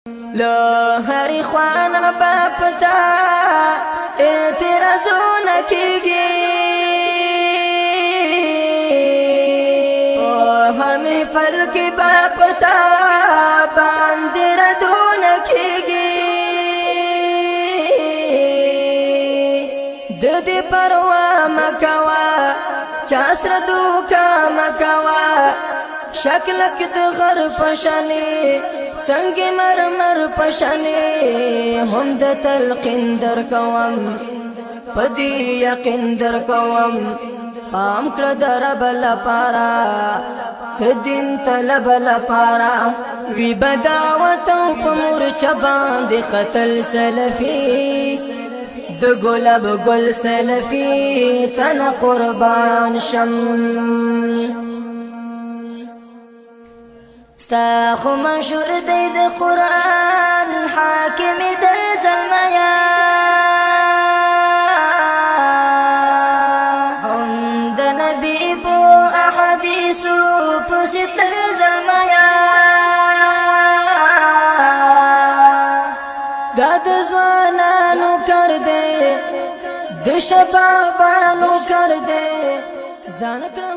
له هرې خوا نه به پتا اعتراضونه کېږي، په هر محفل کې به پتا باندې ردونه کېږي. د دې پروا مه کوه چا سره دوکه مه کوه، شکلک د غر پشانې سنگ مرمر پشانې هم د تلقین در کوم، پدې یقین در کوم. پام کړه د رب لپاره ته دین طلب لپاره، وی بدعوت او په مورچه باندې خطل سلفي، د ګلاب ګل سلفي تن قربان شم. ستا خو منشور دی د قرآن حاکم در زلمیا، هم د نبی په احادیثو پسې تر زلمیا. دا د ځوانانو کار دی د شبابانو کار دی، ځان کړه